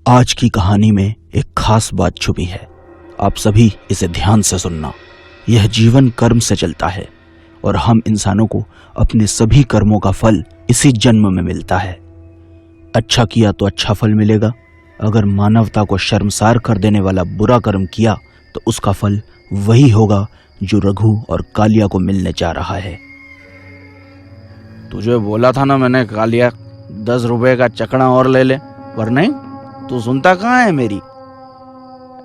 आज की कहानी में एक खास बात छुपी है। आप सभी इसे ध्यान से सुनना। यह जीवन कर्म से चलता है और हम इंसानों को अपने सभी कर्मों का फल इसी जन्म में मिलता है। अच्छा किया तो अच्छा फल मिलेगा। अगर मानवता को शर्मसार कर देने वाला बुरा कर्म किया तो उसका फल वही होगा जो रघु और कालिया को मिलने जा रहा है। तुझे बोला था ना मैंने कालिया, 10 रुपए का चकना और ले ले, पर नहीं, तू सुनता कहाँ है मेरी।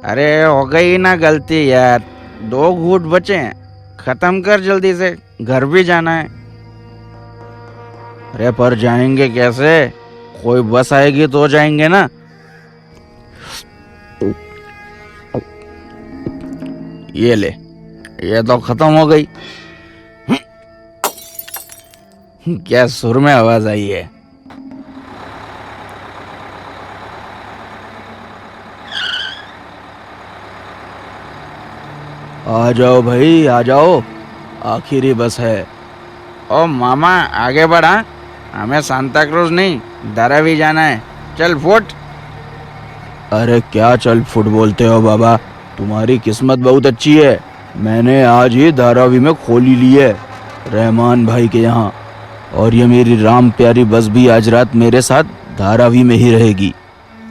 अरे हो गई ना गलती यार, 2 घूंट बचे हैं, खत्म कर जल्दी से, घर भी जाना है। अरे पर जाएंगे कैसे? कोई बस आएगी तो जाएंगे ना। ये ले, ये तो खत्म हो गई। क्या सुर में आवाज आई है। आ जाओ भाई, आ जाओ, आखिरी बस है। ओ मामा आगे बढ़ा, हमें सांता क्रूज नहीं धारावी जाना है, चल फुट। अरे क्या चल फुट बोलते हो बाबा, तुम्हारी किस्मत बहुत अच्छी है। मैंने आज ही धारावी में खोली ली है रहमान भाई के यहाँ, और ये मेरी राम प्यारी बस भी आज रात मेरे साथ धारावी में ही रहेगी।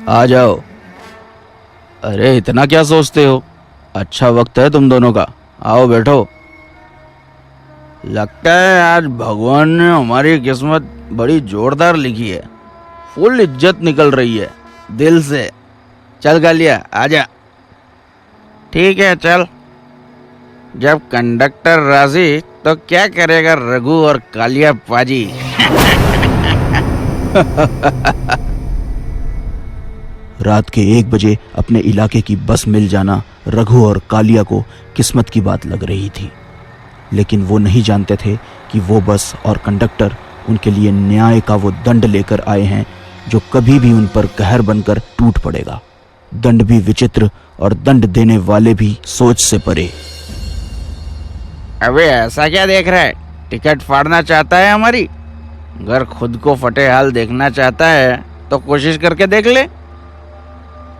आ जाओ। अरे इतना क्या सोचते हो, अच्छा वक्त है तुम दोनों का, आओ बैठो। लगता है आज भगवान ने हमारी किस्मत बड़ी जोरदार लिखी है, फुल इज्जत निकल रही है दिल से। चल कालिया आजा। ठीक है चल। जब कंडक्टर राजी तो क्या करेगा रघु और कालिया पाजी। रात के 1 बजे अपने इलाके की बस मिल जाना रघु और कालिया को किस्मत की बात लग रही थी, लेकिन वो नहीं जानते थे कि वो बस और कंडक्टर उनके लिए न्याय का वो दंड लेकर आए हैं जो कभी भी उन पर कहर बनकर टूट पड़ेगा। दंड भी विचित्र और दंड देने वाले भी सोच से परे। अबे ऐसा क्या देख रहा है, टिकट फाड़ना चाहता है हमारी? अगर खुद को फटे हाल देखना चाहता है तो कोशिश करके देख ले।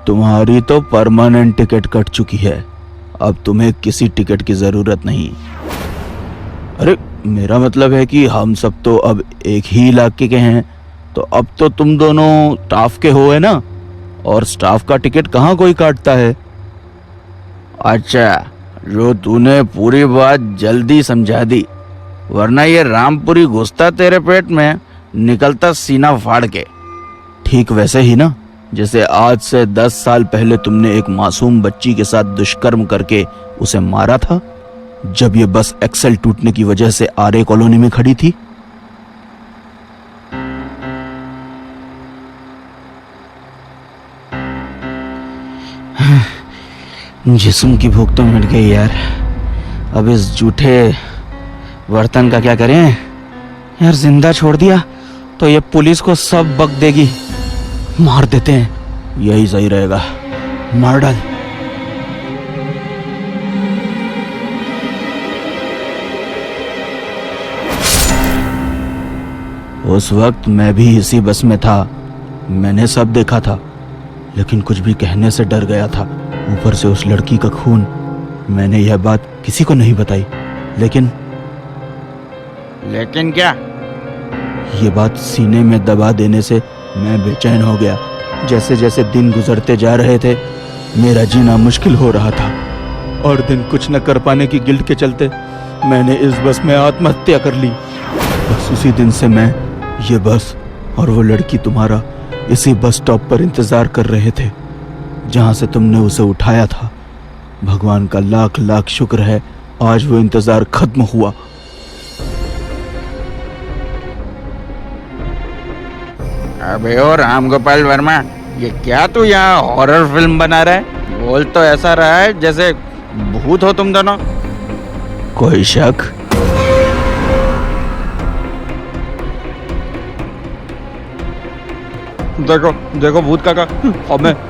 तुम्हारी तो परमानेंट टिकट कट चुकी है, अब तुम्हें किसी टिकट की जरूरत नहीं। अरे मेरा मतलब है कि हम सब तो अब एक ही इलाके के हैं, तो अब तो तुम दोनों स्टाफ के हो, है ना? और स्टाफ का टिकट कहाँ कोई काटता है। अच्छा, जो तूने पूरी बात जल्दी समझा दी, वरना ये रामपुरी घुसता तेरे पेट में, निकलता सीना फाड़ के। ठीक वैसे ही ना, जैसे आज से 10 साल पहले तुमने एक मासूम बच्ची के साथ दुष्कर्म करके उसे मारा था, जब ये बस एक्सेल टूटने की वजह से आर्य कॉलोनी में खड़ी थी। जिस्म की भूख तो मिट गई यार, अब इस जूठे बर्तन का क्या करें यार। जिंदा छोड़ दिया तो ये पुलिस को सब बक देगी, मार देते हैं, यही सही रहेगा, मार डाल। उस वक्त मैं भी इसी बस में था, मैंने सब देखा था, लेकिन कुछ भी कहने से डर गया था। ऊपर से उस लड़की का खून। मैंने यह बात किसी को नहीं बताई, लेकिन क्या? ये बात सीने में दबा देने से मैं बेचैन हो गया। जैसे जैसे दिन गुजरते जा रहे थे, मेरा जीना मुश्किल हो रहा था, और दिन कुछ न कर पाने की गिल्ट के चलते मैंने इस बस में आत्महत्या कर ली। बस उसी दिन से मैं, ये बस और वो लड़की तुम्हारा इसी बस स्टॉप पर इंतजार कर रहे थे जहां से तुमने उसे उठाया था। भगवान का लाख लाख शुक्र है, आज वो इंतजार खत्म हुआ। अबे ओ रामगोपाल वर्मा, ये क्या तू यहाँ हॉरर फिल्म बना रहा है? बोल तो ऐसा रहा है जैसे भूत हो तुम दोनों। कोई शक? देखो देखो भूत काका,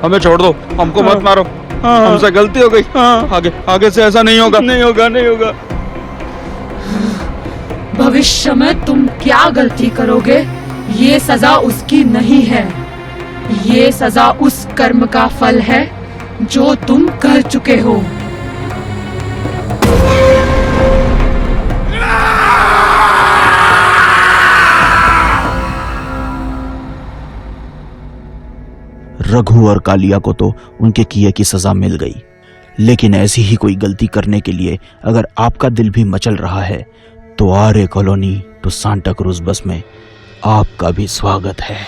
हमें छोड़ दो, हमको मत मारो, हमसे गलती हो गई। आगे से ऐसा नहीं होगा। नहीं होगा। भविष्य में तुम क्या गलती करोगे, ये सजा उसकी नहीं है। ये सजा उस कर्म का फल है जो तुम कर चुके हो। रघु और कालिया को तो उनके किए की सजा मिल गई, लेकिन ऐसी ही कोई गलती करने के लिए अगर आपका दिल भी मचल रहा है तो आर्य कॉलोनी टू सांता क्रूज बस में आपका भी स्वागत है।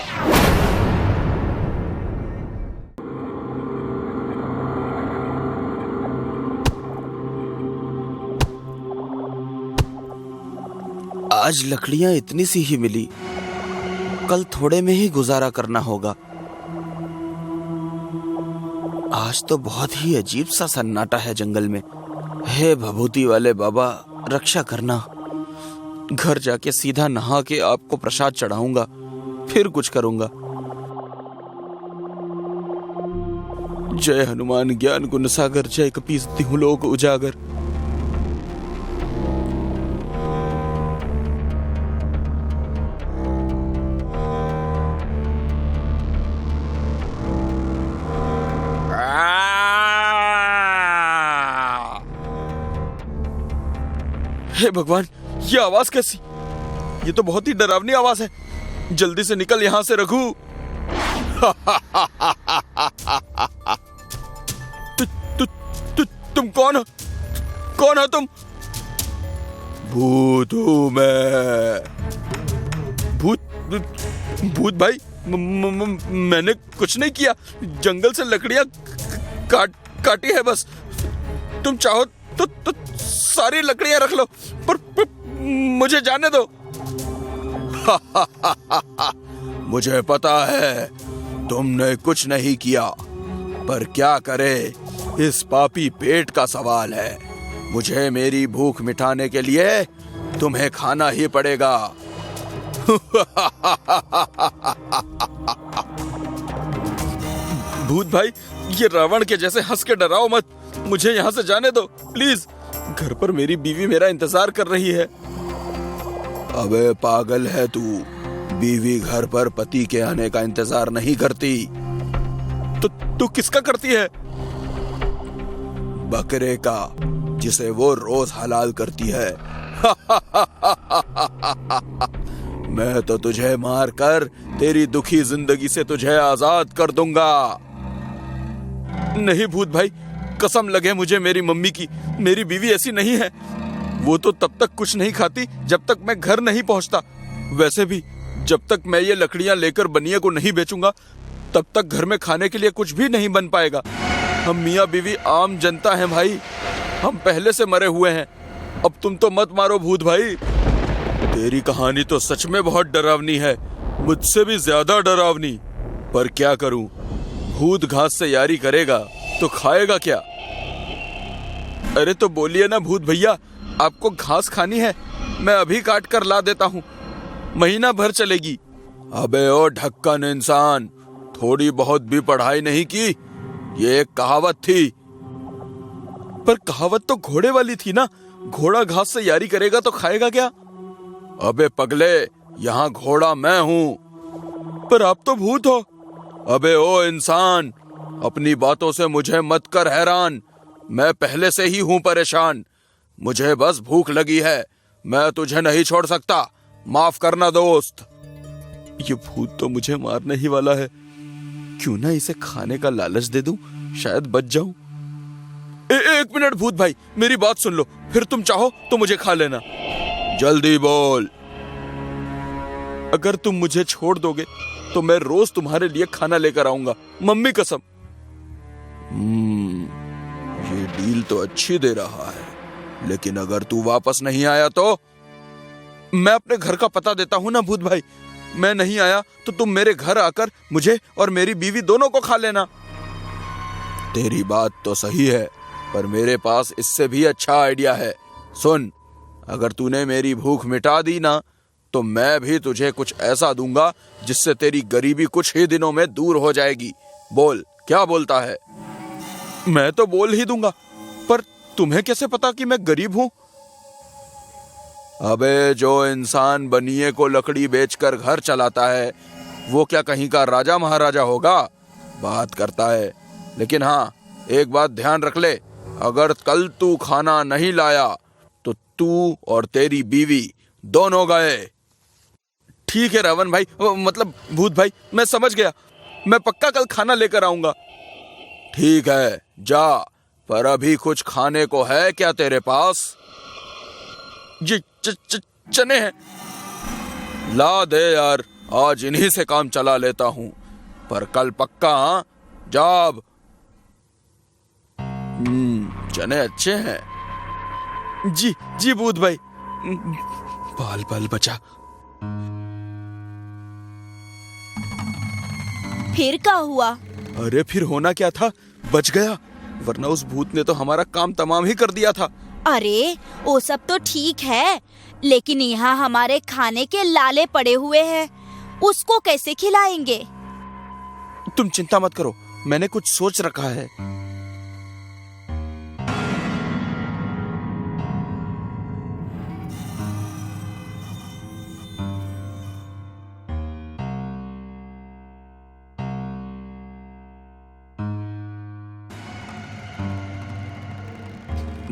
आज लकड़ियां इतनी सी ही मिली, कल थोड़े में ही गुजारा करना होगा। आज तो बहुत ही अजीब सा सन्नाटा है जंगल में। हे भभूति वाले बाबा, रक्षा करना। घर जाके सीधा नहा के आपको प्रसाद चढ़ाऊंगा, फिर कुछ करूंगा। जय हनुमान ज्ञान गुण सागर, जय कपीस तिहु लोक उजागर। हे भगवान, ये आवाज कैसी? ये तो बहुत ही डरावनी आवाज है। जल्दी से निकल यहां से रघु। तुम कौन हो? कौन हो तुम? भूत हूं मैं। भूत भाई, मैंने कुछ नहीं किया। जंगल से लकड़ियां काटी है बस। तुम चाहो तो सारी लकड़ियां रख लो, पर मुझे जाने दो। मुझे पता है तुमने कुछ नहीं किया, पर क्या करे, इस पापी पेट का सवाल है। मुझे मेरी भूख मिटाने के लिए तुम्हें खाना ही पड़ेगा। भूत भाई, ये रावण के जैसे हंस के डराओ मत। मुझे यहाँ से जाने दो प्लीज। घर पर मेरी बीवी मेरा इंतजार कर रही है। अबे पागल है तू? बीवी घर पर पति के आने का इंतजार नहीं करती। तो तू किसका करती है? बकरे का, जिसे वो रोज हलाल करती है। मैं तो तुझे मारकर तेरी दुखी जिंदगी से तुझे आजाद कर दूंगा। नहीं भूत भाई, कसम लगे मुझे मेरी मम्मी की, मेरी बीवी ऐसी नहीं है। वो तो तब तक कुछ नहीं खाती जब तक मैं घर नहीं पहुंचता। वैसे भी जब तक मैं ये लकड़ियां लेकर बनिए को नहीं बेचूंगा, तब तक घर में खाने के लिए कुछ भी नहीं बन पाएगा। हम मियाँ बीवी आम जनता हैं भाई, हम पहले से मरे हुए हैं। अब तुम तो मत मारो भूत भाई। तेरी कहानी तो सच में बहुत डरावनी है, मुझसे भी ज्यादा डरावनी। पर क्या करूं, भूत घास से यारी करेगा तो खाएगा क्या? अरे तो बोलिए ना भूत भैया, आपको घास खानी है? मैं अभी काट कर ला देता हूँ, महीना भर चलेगी। अबे ओ ढक्कन इंसान, थोड़ी बहुत भी पढ़ाई नहीं की? ये एक कहावत थी। पर कहावत तो घोड़े वाली थी ना, घोड़ा घास से यारी करेगा तो खाएगा क्या? अबे पगले, यहाँ घोड़ा मैं हूँ, पर आप तो भूत हो। अबे ओ इंसान, अपनी बातों से मुझे मत कर हैरान। मैं पहले से ही हूँ परेशान। मुझे बस भूख लगी है, मैं तुझे नहीं छोड़ सकता। माफ करना दोस्त। ये भूत तो मुझे मारने ही वाला है। क्यों ना इसे खाने का लालच दे दूं, शायद बच जाऊं। एक मिनट भूत भाई, मेरी बात सुन लो, फिर तुम चाहो तो मुझे खा लेना। जल्दी बोल। अगर तुम मुझे छोड़ दोगे तो मैं रोज तुम्हारे लिए खाना लेकर आऊंगा, मम्मी कसम। ये डील तो अच्छी दे रहा है, लेकिन अगर तू वापस नहीं आया तो? मैं अपने घर का पता देता हूं ना भूत भाई। मैं नहीं आया तो तुम मेरे घर आकर मुझे और मेरी बीवी दोनों को खा लेना। तेरी बात तो सही है, पर मेरे पास इससे भी अच्छा आइडिया है। सुन, अगर तूने मेरी भूख मिटा दी ना, तो मैं भी तुझे कुछ ऐसा दूंगा जिससे तेरी गरीबी कुछ ही दिनों में दूर हो जाएगी। बोल, क्या बोलता है? मैं तो बोल ही दूंगा, पर तुम्हें कैसे पता कि मैं गरीब हूं? अबे जो इंसान बनिए को लकड़ी बेचकर घर चलाता है, वो क्या कहीं का राजा महाराजा होगा, बात करता है। लेकिन हाँ, एक बात ध्यान रख ले, अगर कल तू खाना नहीं लाया तो तू और तेरी बीवी दोनों गए। ठीक है रावण भाई, मतलब भूत भाई, मैं समझ गया। मैं पक्का कल खाना लेकर आऊंगा। ठीक है, जा। पर अभी कुछ खाने को है क्या तेरे पास? जी चने हैं। ला दे यार, आज इन्हीं से काम चला लेता हूं, पर कल पक्का। हाँ, जाब। चने अच्छे हैं। जी जी भूत भाई। बाल बाल बचा। फिर क्या हुआ? अरे फिर होना क्या था, बच गया, वरना उस भूत ने तो हमारा काम तमाम ही कर दिया था। अरे वो सब तो ठीक है, लेकिन यहाँ हमारे खाने के लाले पड़े हुए हैं, उसको कैसे खिलाएंगे? तुम चिंता मत करो, मैंने कुछ सोच रखा है।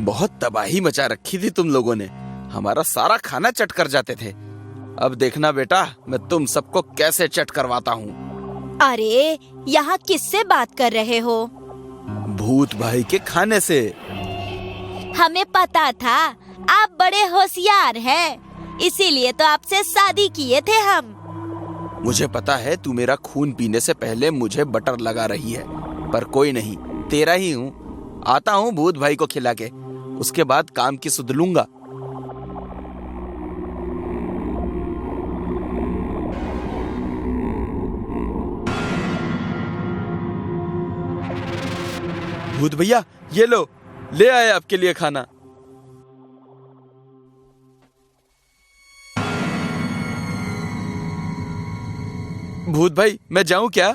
बहुत तबाही मचा रखी थी तुम लोगों ने, हमारा सारा खाना चट कर जाते थे। अब देखना बेटा, मैं तुम सबको कैसे चट करवाता हूँ। अरे यहाँ किससे बात कर रहे हो? भूत भाई के खाने से। हमें पता था आप बड़े होशियार हैं, इसीलिए तो आपसे शादी किए थे हम। मुझे पता है तू मेरा खून पीने से पहले मुझे बटर लगा रही है, पर कोई नहीं, तेरा ही हूँ। आता हूँ भूत भाई को खिला के, उसके बाद काम की सुध लूंगा। भूत भैया, ये लो, ले आए आपके लिए खाना। भूत भाई, मैं जाऊं क्या?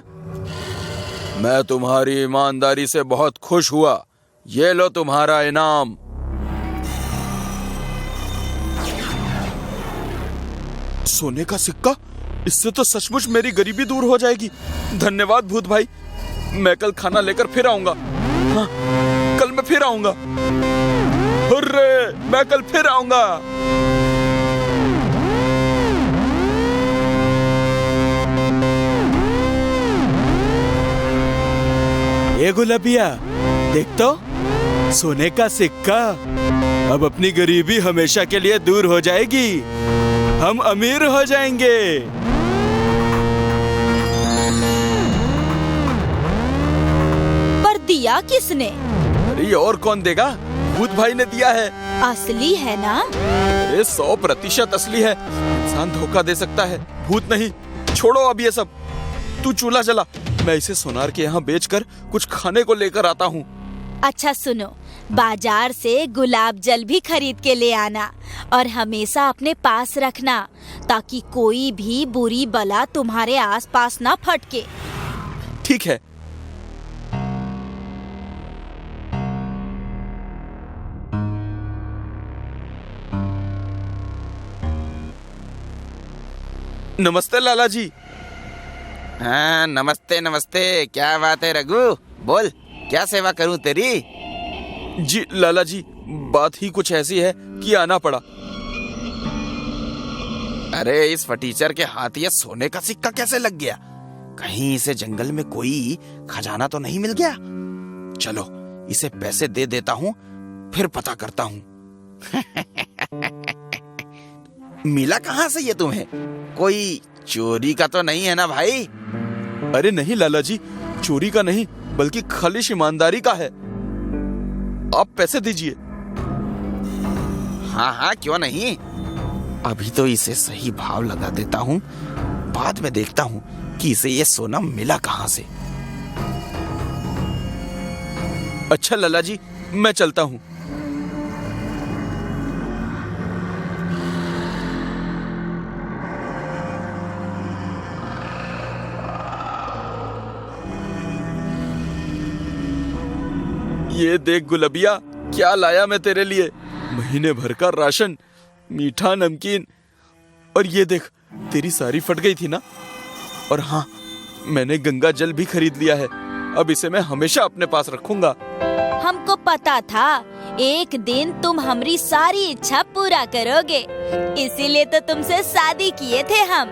मैं तुम्हारी ईमानदारी से बहुत खुश हुआ, ये लो तुम्हारा इनाम। सोने का सिक्का? इससे तो सचमुच मेरी गरीबी दूर हो जाएगी। धन्यवाद भूत भाई, मैं कल खाना लेकर फिर आऊंगा। हाँ, कल मैं फिर आऊंगा। हुर्रे, मैं कल फिर आऊंगा। ए गुलाबिया, देख तो, सोने का सिक्का। अब अपनी गरीबी हमेशा के लिए दूर हो जाएगी, हम अमीर हो जाएंगे। पर दिया किसने? अरे और कौन देगा, भूत भाई ने दिया है। असली है ना? अरे 100% असली है, इंसान धोखा दे सकता है, भूत नहीं। छोड़ो अब ये सब, तू चूल्हा जला, मैं इसे सोनार के यहाँ बेचकर कुछ खाने को लेकर आता हूँ। अच्छा सुनो, बाजार से गुलाब जल भी खरीद के ले आना और हमेशा अपने पास रखना, ताकि कोई भी बुरी बला तुम्हारे आसपास ना फटके। ठीक है। नमस्ते लाला जी। हाँ, नमस्ते नमस्ते। क्या बात है रघु, बोल, क्या सेवा करूं तेरी? जी लाला जी, बात ही कुछ ऐसी है कि आना पड़ा। अरे इस फटीचर के हाथ ये सोने का सिक्का कैसे लग गया? कहीं इसे जंगल में कोई खजाना तो नहीं मिल गया? चलो इसे पैसे दे देता हूँ, फिर पता करता हूँ। मिला कहाँ से ये तुम्हें? कोई चोरी का तो नहीं है ना भाई? अरे नहीं लाला जी, चोरी का नहीं, बल्कि खालिश ईमानदारी का है। आप पैसे दीजिए। हाँ हाँ, क्यों नहीं। अभी तो इसे सही भाव लगा देता हूँ, बाद में देखता हूँ कि इसे ये सोना मिला कहाँ से। अच्छा लाला जी, मैं चलता हूँ। ये देख गुलबिया, क्या लाया मैं तेरे लिए। महीने भर का राशन, मीठा नमकीन, और ये देख, तेरी साड़ी फट गई थी ना, और हाँ, मैंने गंगा जल भी खरीद लिया है। अब इसे मैं हमेशा अपने पास रखूंगा। हमको पता था एक दिन तुम हमारी सारी इच्छा पूरा करोगे, इसीलिए तो तुमसे शादी किए थे हम।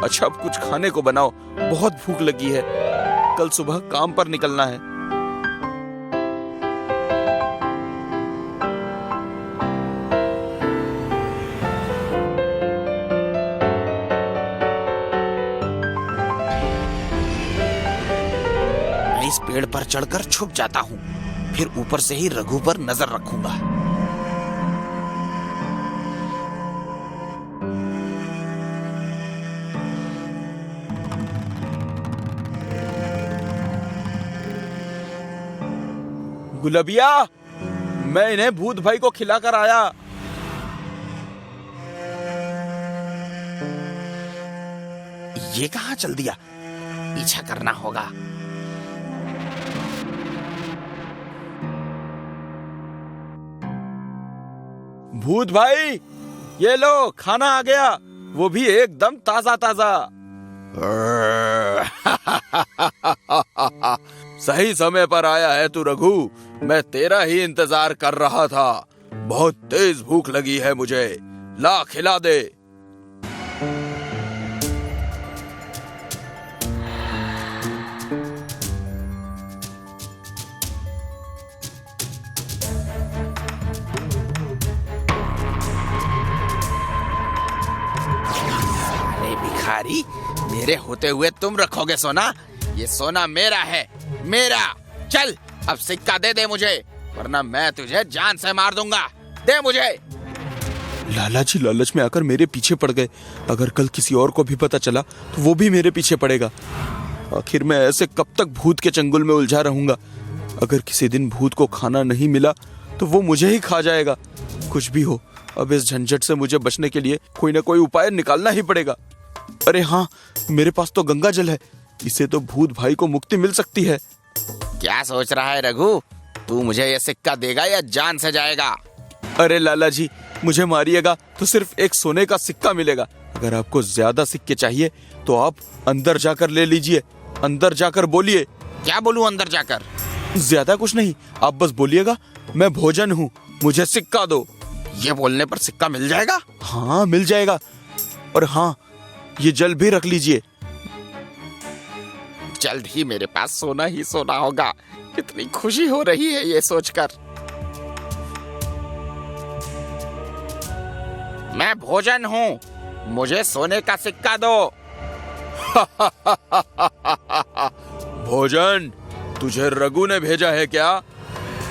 अच्छा, अब कुछ खाने को बनाओ, बहुत भूख लगी है। कल सुबह काम पर निकलना है। मैं इस पेड़ पर चढ़कर छुप जाता हूँ, फिर ऊपर से ही रघु पर नजर रखूंगा। गुलबिया, मैं इन्हें भूत भाई को खिलाकर आया। ये कहाँ चल दिया? पीछा करना होगा। भूत भाई, ये लो, खाना आ गया, वो भी एकदम ताजा ताजा। सही समय पर आया है तू रघु, मैं तेरा ही इंतजार कर रहा था। बहुत तेज भूख लगी है मुझे, ला खिला दे। अरे भिखारी, मेरे होते हुए तुम रखोगे सोना? ये सोना मेरा है, मेरा। चल, अब सिक्का दे दे मुझे, वरना मैं तुझे जान से मार दूंगा। दे मुझे। लाला जी लालच में आकर मेरे पीछे पड़ गए। अगर कल किसी और को भी पता चला तो वो भी मेरे पीछे पड़ेगा। आखिर मैं ऐसे कब तक भूत के चंगुल में उलझा रहूंगा? अगर किसी दिन भूत को खाना नहीं मिला तो वो मुझे ही खा जाएगा। कुछ भी हो, अब इस झंझट से मुझे बचने के लिए कोई ना कोई उपाय निकालना ही पड़ेगा। अरे हाँ, मेरे पास तो गंगा जल है, इससे तो भूत भाई को मुक्ति मिल सकती है। क्या सोच रहा है रघु? तू मुझे ये सिक्का देगा या जान से जाएगा? अरे लाला जी, मुझे मारिएगा तो सिर्फ एक सोने का सिक्का मिलेगा। अगर आपको ज्यादा सिक्के चाहिए तो आप अंदर जाकर ले लीजिए। अंदर जाकर बोलिए। क्या बोलूं अंदर जाकर? ज्यादा कुछ नहीं, आप बस बोलिएगा, मैं भोजन हूँ, मुझे सिक्का दो। ये बोलने पर सिक्का मिल जाएगा? हाँ, मिल जाएगा। और हाँ, ये जल भी रख लीजिए। जल्द ही मेरे पास सोना ही सोना होगा। कितनी खुशी हो रही है ये सोचकर। मैं भोजन हूँ, मुझे सोने का सिक्का दो। भोजन? तुझे रघु ने भेजा है क्या?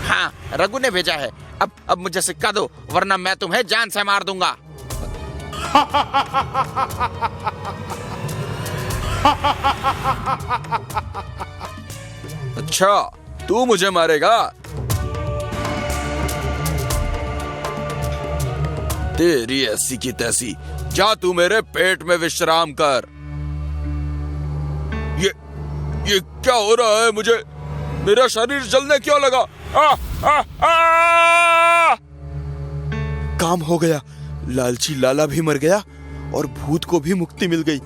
हाँ, रघु ने भेजा है। अब मुझे सिक्का दो, वरना मैं तुम्हें जान से मार दूंगा। अच्छा, तू मुझे मारेगा? तेरी ऐसी की तैसी, जा तू मेरे पेट में विश्राम कर। ये क्या हो रहा है मुझे? मेरा शरीर जलने क्यों लगा? काम हो गया, लालची लाला भी मर गया और भूत को भी मुक्ति मिल गई।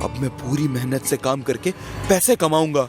अब मैं पूरी मेहनत से काम करके पैसे कमाऊंगा।